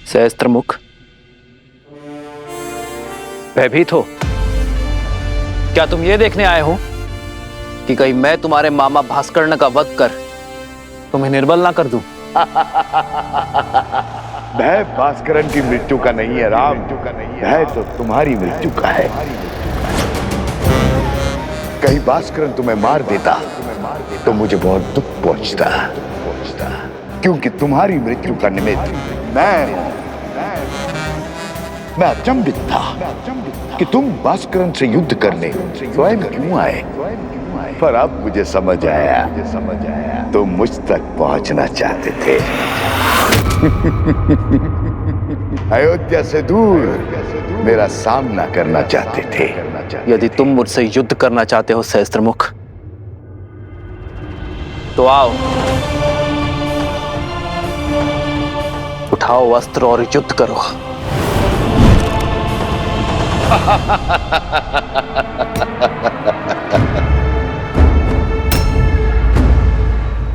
सहस्त्रमुख, भयभीत हो? क्या तुम ये देखने आए हो कि कहीं मैं तुम्हारे मामा भास्कर्ण का वध कर तुम्हें निर्बल ना कर दूं? भय भास्करन की मृत्यु का नहीं है राम, भय तो तुम्हारी मृत्यु का है। कहीं भास्करन तुम्हें मार देता तो मुझे बहुत दुख पहुंचता, क्योंकि तुम्हारी मृत्यु का निमित्त मैं अचंभित था कि तुम भास्करन से युद्ध करने स्वयं क्यों आए। पर अब मुझे समझ आया, तुम मुझ तक पहुंचना चाहते थे। अयोध्या से दूर मेरा सामना करना चाहते थे। यदि तुम मुझसे युद्ध करना चाहते हो सहस्त्रमुख, तो आओ, उठाओ अस्त्र और युद्ध करो।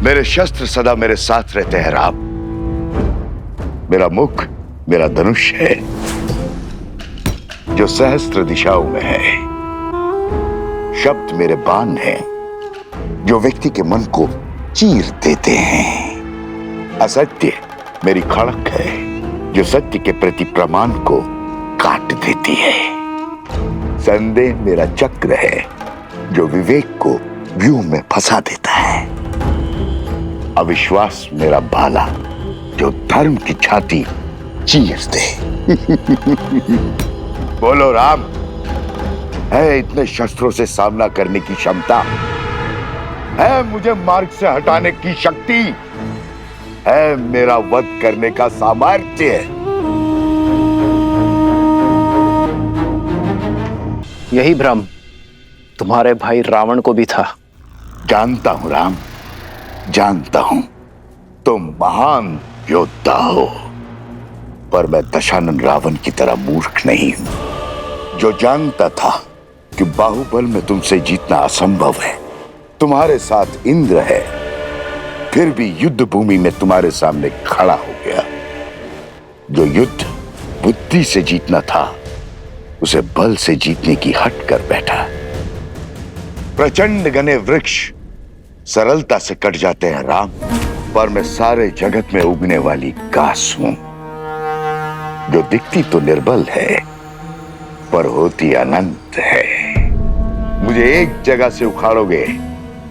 मेरे शस्त्र सदा मेरे साथ रहते हैं राम। मेरा मुख मेरा धनुष है जो सहस्त्र दिशाओं में है। शब्द मेरे बाण हैं जो व्यक्ति के मन को चीर देते हैं। असत्य मेरी खड़क है जो सत्य के प्रति प्रमाण को काट देती है। संदेह मेरा चक्र है जो विवेक को व्यूह में फंसा देता है। अविश्वास मेरा भाला जो धर्म की छाती चीर दे। बोलो राम, है इतने शस्त्रों से सामना करने की क्षमता? है मुझे मार्ग से हटाने की शक्ति? है मेरा वध करने का सामर्थ्य? यही भ्रम तुम्हारे भाई रावण को भी था। जानता हूं राम, जानता हूं तुम महान योद्धा हो, पर मैं दशानन रावण की तरह मूर्ख नहीं हूं जो जानता था कि बाहुबल में तुमसे जीतना असंभव है। तुम्हारे साथ इंद्र है, फिर भी युद्ध भूमि में तुम्हारे सामने खड़ा हो गया। जो युद्ध बुद्धि से जीतना था उसे बल से जीतने की हट कर बैठा। प्रचंड घने वृक्ष सरलता से कट जाते हैं राम, पर मैं सारे जगत में उगने वाली घास हूं जो दिखती तो निर्बल है पर होती अनंत है। मुझे एक जगह से उखाड़ोगे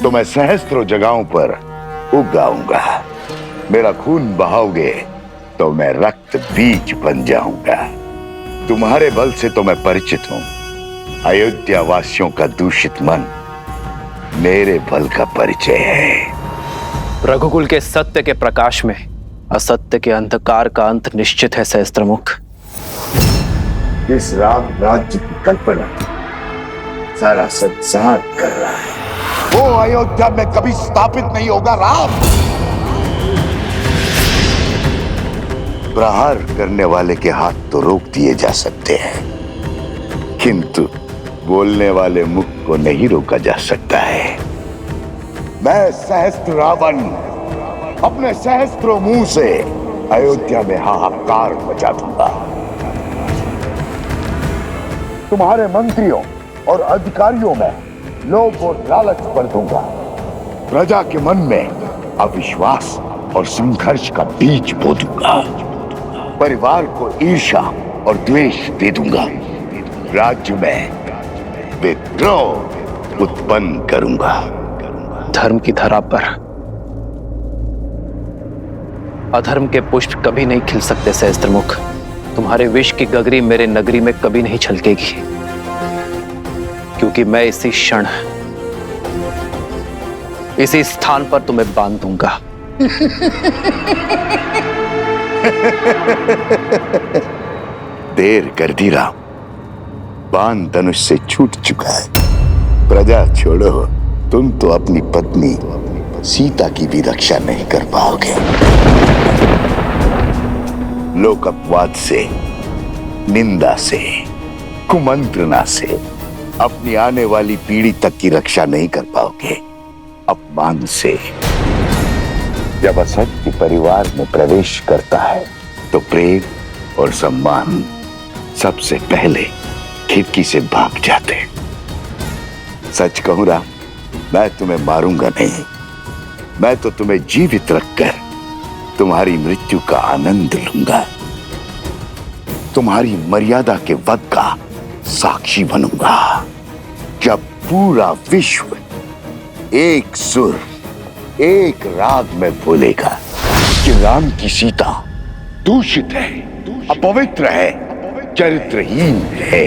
तो मैं सहस्त्रों जगहों पर उग आऊंगा। मेरा खून बहाओगे तो मैं रक्त बीज बन जाऊंगा। तुम्हारे बल से तो मैं परिचित हूं, अयोध्या वासियों का दूषित मन मेरे बल का परिचय है। रघुकुल के सत्य के प्रकाश में असत्य के अंधकार का अंत निश्चित है सहस्त्रमुख। इस राम राज्य की कल्पना सारा संसार कर रहा है, वो अयोध्या में कभी स्थापित नहीं होगा राम। प्रहार करने वाले के हाथ तो रोक दिए जा सकते हैं, किंतु बोलने वाले मुख को नहीं रोका जा सकता है। मैं सहस्त्र रावण अपने सहस्त्रों मुंह से अयोध्या में हाहाकार मचा दूंगा। तुम्हारे मंत्रियों और अधिकारियों में लोभ और लालच भर दूंगा। प्रजा के मन में अविश्वास और संघर्ष का बीज बो दूंगा। परिवार को ईर्ष्या और द्वेष दे दूंगा। राज्य में विद्रोह उत्पन्न करूंगा। धर्म की धरा पर अधर्म के पुष्प कभी नहीं खिल सकते सहस्त्रमुख। तुम्हारे विष की गगरी मेरे नगरी में कभी नहीं छलकेगी, क्योंकि मैं इसी क्षण इसी स्थान पर तुम्हें बांध दूंगा। देर कर दी राम, बाण धनुष से छूट चुका है। प्रजा छोड़ो, तुम तो अपनी पत्नी सीता की भी रक्षा नहीं कर पाओगे। लोक अपवाद से, निंदा से, कुमंत्रणा से अपनी आने वाली पीढ़ी तक की रक्षा नहीं कर पाओगे। अपमान से जब असत्य परिवार में प्रवेश करता है तो प्रेम और सम्मान सबसे पहले खिड़की से भाग जाते। सच कहूं राम, मैं तुम्हें मारूंगा नहीं, मैं तो तुम्हें जीवित रखकर तुम्हारी मृत्यु का आनंद लूंगा, तुम्हारी मर्यादा के वध का साक्षी बनूंगा। जब पूरा विश्व एक सुर एक राग में बोलेगा कि राम की सीता दूषित है, अपवित्र है, चरित्रहीन है।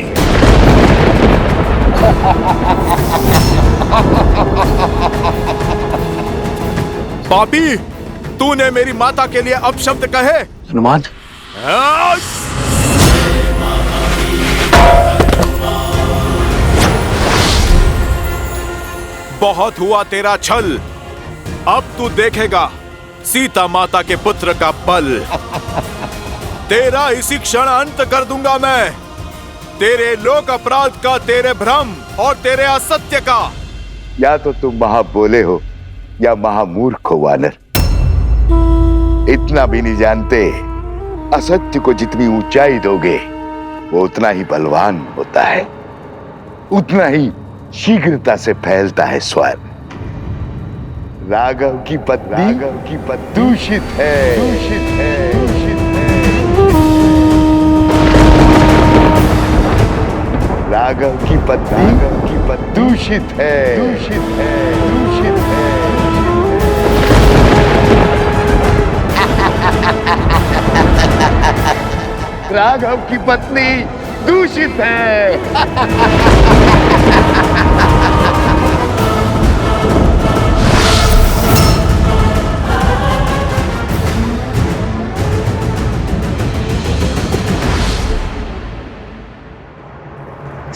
पापी, तूने मेरी माता के लिए अपशब्द कहे। हनुमान, बहुत हुआ तेरा छल, अब तू देखेगा सीता माता के पुत्र का बल। तेरा इसी क्षण अंत कर दूंगा मैं, तेरे लोक अपराध का, तेरे भ्रम और तेरे असत्य का। या तो तुम महाबोले हो या महामूर्ख हो वानर। इतना भी नहीं जानते असत्य को जितनी ऊंचाई दोगे वो उतना ही बलवान होता है, उतना ही शीघ्रता से फैलता है स्वर। राघव की पत्नी दूषित है, दूषित है, दूषित है। राघव की पत्नी दूषित है, दूषित है, दूषित है। राघव की पत्नी दूषित है।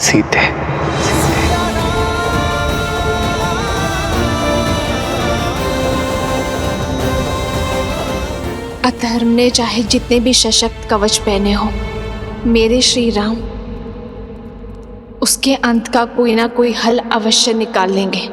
सीते, अधर्म ने चाहे जितने भी सशक्त कवच पहने हो, मेरे श्री राम उसके अंत का कोई ना कोई हल अवश्य निकाल लेंगे।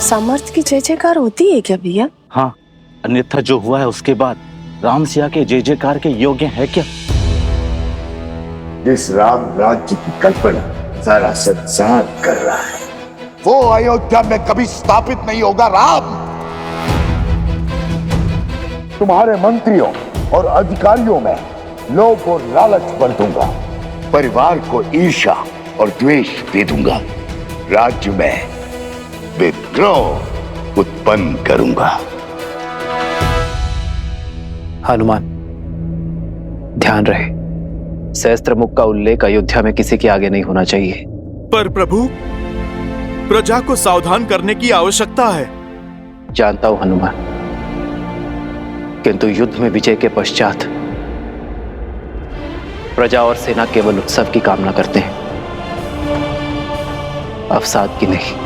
सामर्थ्य की जय जयकार होती है क्या भैया? हाँ, अन्यथा जो हुआ है उसके बाद राम सिया के जय जयकार के योग्य है क्या? जिस राम राज्य की कल्पना सारा संसार कर रहा है वो अयोध्या में कभी स्थापित नहीं होगा। राम, तुम्हारे मंत्रियों और अधिकारियों में लोभ और लालच भर दूंगा, परिवार को ईर्ष्या और द्वेष दे दूंगा, राज्य में विद्रोह उत्पन्न करूंगा। हनुमान, ध्यान रहे, सहस्त्र मुख का उल्लेख अयोध्या में किसी के आगे नहीं होना चाहिए। पर प्रभु, प्रजा को सावधान करने की आवश्यकता है। जानता हूं हनुमान, किंतु युद्ध में विजय के पश्चात प्रजा और सेना केवल उत्सव की कामना करते हैं, अवसाद की नहीं।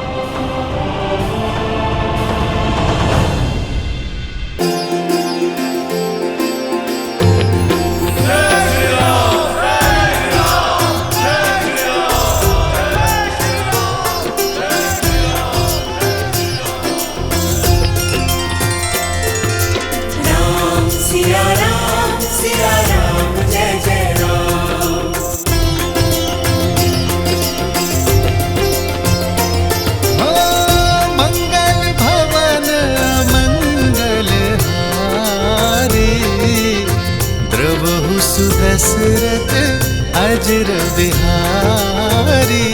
दशरथ अजर बिहारी।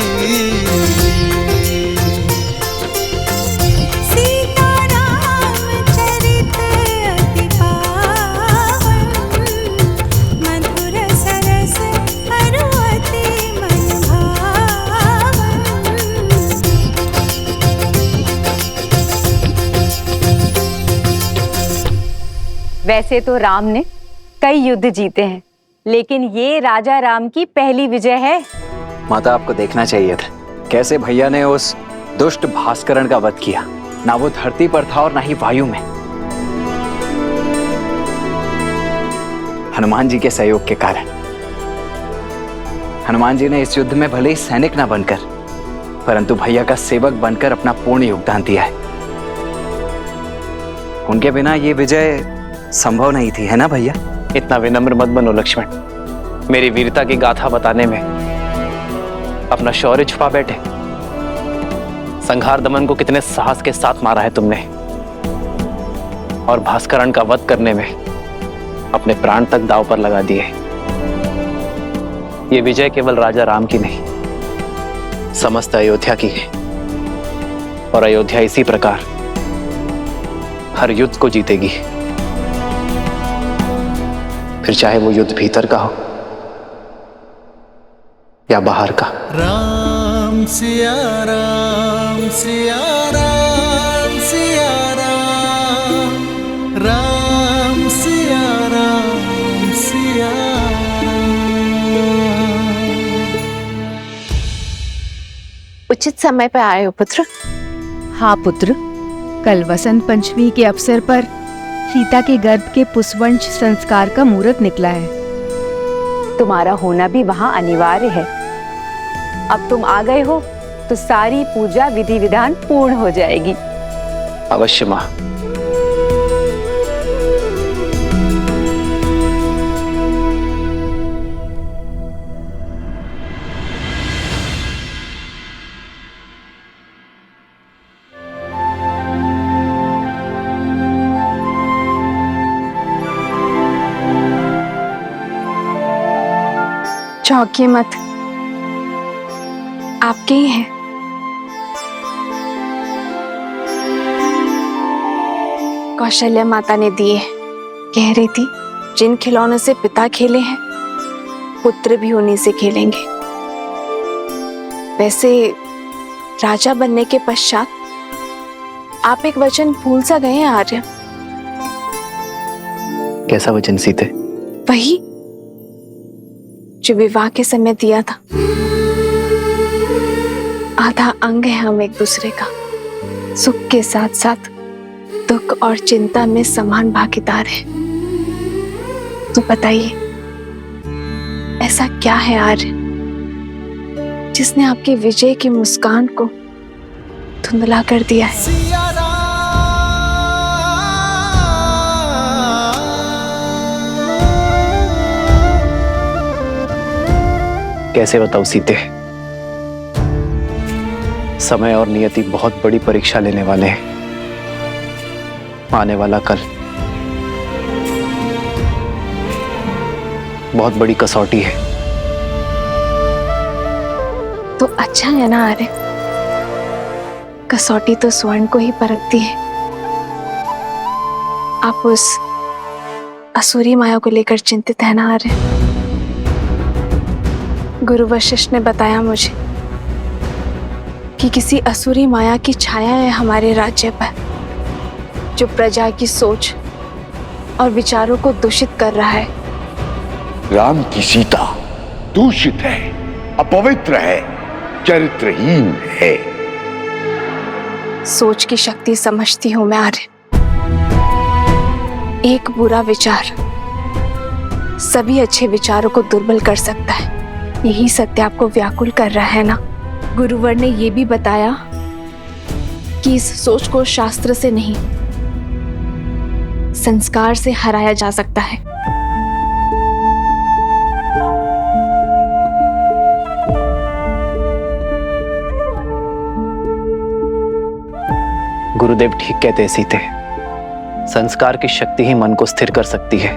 वैसे तो राम ने कई युद्ध जीते हैं, लेकिन ये राजा राम की पहली विजय है। माता, आपको देखना चाहिए था कैसे भैया ने उस दुष्ट भास्करण का वध किया। ना वो धरती पर था और ना ही वायु में। हनुमान जी के सहयोग के कारण। हनुमान जी ने इस युद्ध में भले ही सैनिक ना बनकर, परंतु भैया का सेवक बनकर अपना पूर्ण योगदान दिया है। उनके बिना ये विजय संभव नहीं थी, है ना भैया? इतना विनम्र मत बनो लक्ष्मण। मेरी वीरता की गाथा बताने में अपना शौर्य छुपा बैठे। संघार दमन को कितने साहस के साथ मारा है तुमने, और भास्करण का वध करने में अपने प्राण तक दांव पर लगा दिए। ये विजय केवल राजा राम की नहीं, समस्त अयोध्या की है। और अयोध्या इसी प्रकार हर युद्ध को जीतेगी, फिर चाहे वो युद्ध भीतर का हो या बाहर का। राम सिया राम सिया राम सिया राम, राम सिया राम सिया राम। उचित समय पर आए हो पुत्र। हाँ पुत्र, कल वसंत पंचमी के अवसर पर सीता के गर्भ के पुष्पवंश संस्कार का मुहूर्त निकला है। तुम्हारा होना भी वहां अनिवार्य है। अब तुम आ गए हो तो सारी पूजा विधि विधान पूर्ण हो जाएगी। अवश्य मां। चौंकिए मत, आपके ही हैं। कौशल्या माता ने दिए। कह रही थी जिन खिलौनों से पिता खेले हैं, पुत्र भी उन्हीं से खेलेंगे। वैसे राजा बनने के पश्चात आप एक वचन भूल सा गए हैं आर्य। कैसा वचन सीते? वही जो विवाह के समय दिया था। आधा अंग है हम एक दूसरे का। सुख के साथ साथ दुख और चिंता में समान भागीदार है। तो बताइए, ऐसा क्या है आर्य जिसने आपकी विजय की मुस्कान को धुंधला कर दिया है? सिया राम। कैसे बताऊं सीते? समय और नियति बहुत बड़ी परीक्षा लेने वाले हैं। आने वाला कल बहुत बड़ी कसौटी है। तो अच्छा है ना आर्य, कसौटी तो स्वर्ण को ही परखती है। आप उस असुरी माया को लेकर चिंतित है ना आर्य? गुरु वशिष्ठ ने बताया मुझे कि किसी असुरी माया की छाया है हमारे राज्य पर, जो प्रजा की सोच और विचारों को दूषित कर रहा है। राम की सीता दूषित है, अपवित्र है, चरित्रहीन है। सोच की शक्ति समझती हूं मैं आर्य। एक बुरा विचार सभी अच्छे विचारों को दुर्बल कर सकता है। यही सत्य आपको व्याकुल कर रहा है ना? गुरुवर ने यह भी बताया कि इस सोच को शास्त्र से नहीं, संस्कार से हराया जा सकता है। गुरुदेव ठीक कहते हैं सीते। संस्कार की शक्ति ही मन को स्थिर कर सकती है,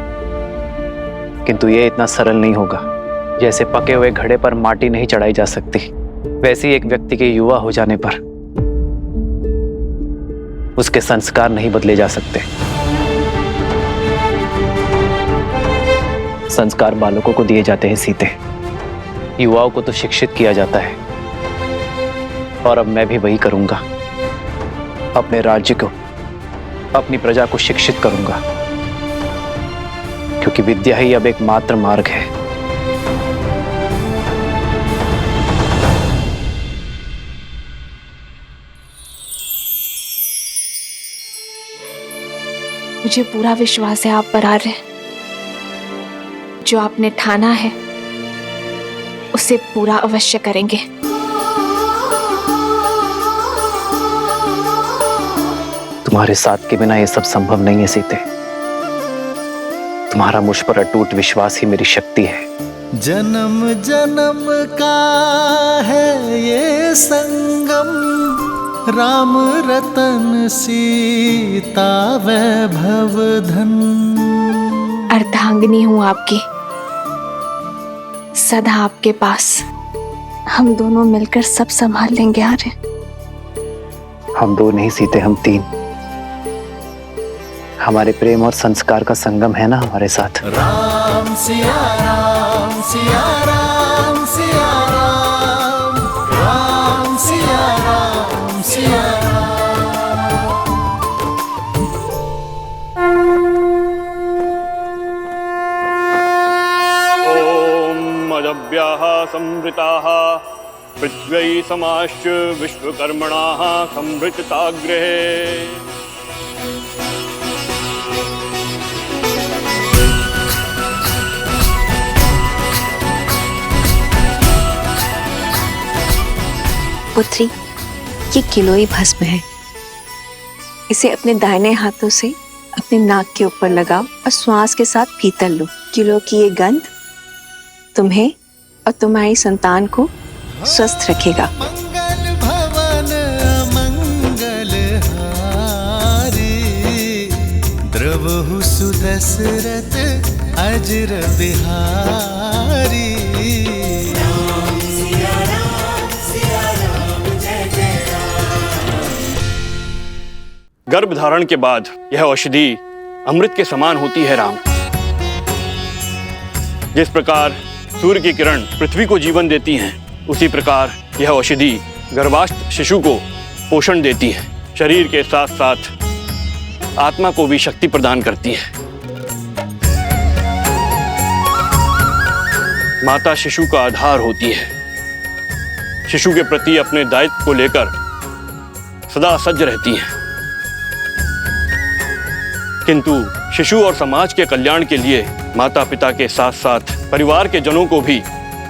किंतु यह इतना सरल नहीं होगा। जैसे पके हुए घड़े पर माटी नहीं चढ़ाई जा सकती, वैसे एक व्यक्ति के युवा हो जाने पर उसके संस्कार नहीं बदले जा सकते। संस्कार बालकों को दिए जाते हैं सीते, युवाओं को तो शिक्षित किया जाता है। और अब मैं भी वही करूंगा। अपने राज्य को, अपनी प्रजा को शिक्षित करूंगा। क्योंकि विद्या ही अब एकमात्र मार्ग है। मुझे पूरा विश्वास है आप पर आ रहे हैं। जो आपने ठाना है उसे पूरा अवश्य करेंगे। तुम्हारे साथ के बिना ये सब संभव नहीं है सीते। तुम्हारा मुझ पर अटूट विश्वास ही मेरी शक्ति है। जन्म जन्म का है ये संगम, राम रतन सीता वैभव धन। अर्धांगिनी हूं आपकी, सदा आपके पास। हम दोनों मिलकर सब संभाल लेंगे आर्य। हम दो नहीं सीते, हम तीन। हमारे प्रेम और संस्कार का संगम है ना हमारे साथ। राम सिया राम सिया राम सिया राम, राम सिया राम सिया अजव्याः संवृताः पृथ्वी समाश्च विश्वकर्मणाः संवृतताग्रहे। पुत्री, ये किलोई भस्म है। इसे अपने दाहिने हाथों से अपने नाक के ऊपर लगाओ और श्वास के साथ भीतर लो। किलो की ये गंध तुम्हें और तुम्हारी संतान को स्वस्थ रखेगा। मंगल भवन अमंगल हारी, द्रवहु सुदशरथ अजर बिहारी। गर्भ धारण के बाद यह औषधि अमृत के समान होती है राम। जिस प्रकार सूर्य की किरण पृथ्वी को जीवन देती हैं, उसी प्रकार यह औषधि गर्भास्थ शिशु को पोषण देती है। शरीर के साथ साथ आत्मा को भी शक्ति प्रदान करती है। माता शिशु का आधार होती है। शिशु के प्रति अपने दायित्व को लेकर सदा सज्ज रहती है। किंतु शिशु और समाज के कल्याण के लिए माता पिता के साथ साथ परिवार के जनों को भी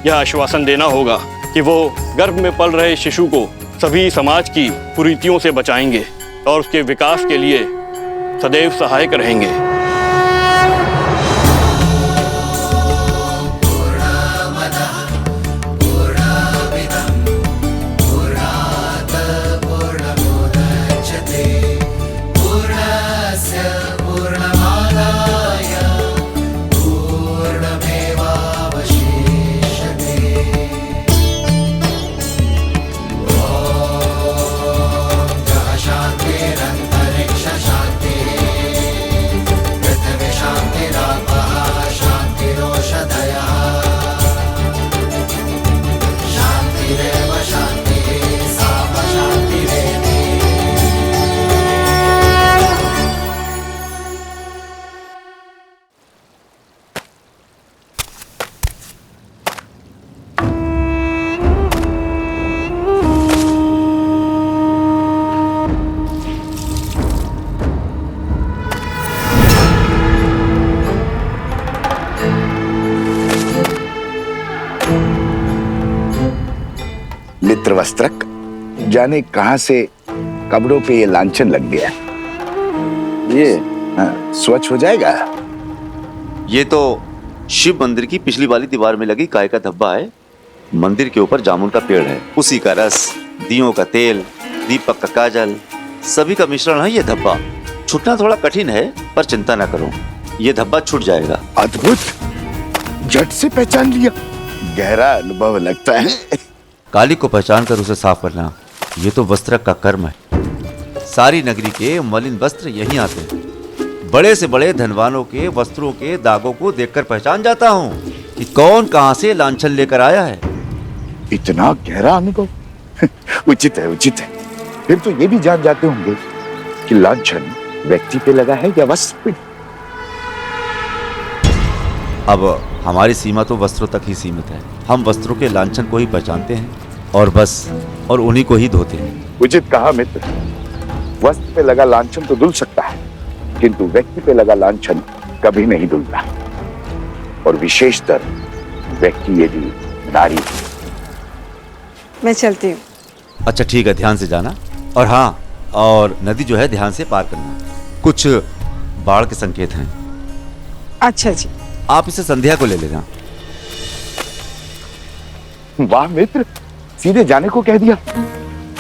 यह आश्वासन देना होगा कि वो गर्भ में पल रहे शिशु को सभी समाज की कुरीतियों से बचाएंगे और उसके विकास के लिए सदैव सहायक रहेंगे। मित्रवस्त्रक, जाने कहां से कपड़ों पे ये लांछन लग गया। ये स्वच्छ हो जाएगा। ये तो शिव मंदिर की पिछली वाली दीवार में लगी गाय का धब्बा है। मंदिर के ऊपर जामुन का पेड़ है, उसी का रस, दियों का तेल, दीपक का काजल, सभी का मिश्रण है ये धब्बा। छूटना थोड़ा कठिन है, पर चिंता ना करो, ये धब्बा छूट जाएगा। अद्भुत, झट से पहचान लिया। गहरा अनुभव लगता है। काली को पहचान कर उसे साफ करना, ये तो वस्त्रक का कर्म है। सारी नगरी के मलिन वस्त्र यहीं आते हैं। बड़े से बड़े धनवानों के वस्त्रों के दागों को देखकर पहचान जाता हूँ कि कौन कहां से लांछन लेकर आया है। इतना गहरा अनुभव उचित है, उचित है। फिर तो ये भी जान जाते होंगे कि लांछन व्यक्ति पे लगा है या वस्त्र पे। अब हमारी सीमा तो वस्त्रों तक ही सीमित है। हम वस्त्रों के लांछन को ही पहचानते हैं और बस, और उन्हीं को ही धोते हैं। उचित कहा मित्र। वस्त्र पे लगा लांछन तो धुल सकता है, किंतु व्यक्ति पे लगा लांछन कभी नहीं धुलता, और विशेषतर व्यक्ति यदि नारी। मैं चलती हूँ। अच्छा ठीक है, ध्यान से जाना। और हाँ, और नदी जो है ध्यान से पार करना। कुछ बाढ़ के संकेत हैं। अच्छा जी। आप इसे संध्या को ले लेना। वाह मित्र, सीधे जाने को कह दिया,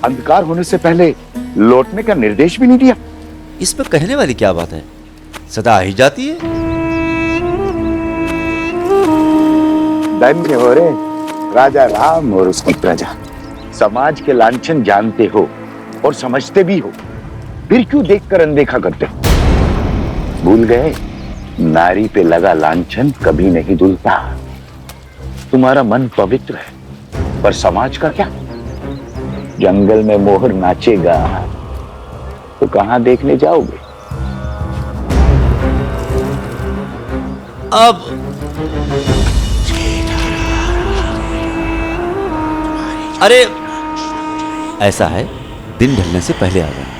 अंधकार होने से पहले लौटने का निर्देश भी नहीं दिया। इसमें कहने वाली क्या बात है, सदा आ ही जाती है। धन्य हो रे राजा राम और उसकी प्रजा। समाज के लांछन जानते हो और समझते भी हो, फिर क्यों देखकर अनदेखा करते हो? भूल गए, नारी पे लगा लांछन कभी नहीं धुलता। तुम्हारा मन पवित्र है, पर समाज का क्या? जंगल में मोहर नाचेगा तो कहां देखने जाओगे? अब अरे ऐसा है, दिन ढलने से पहले आ जाना।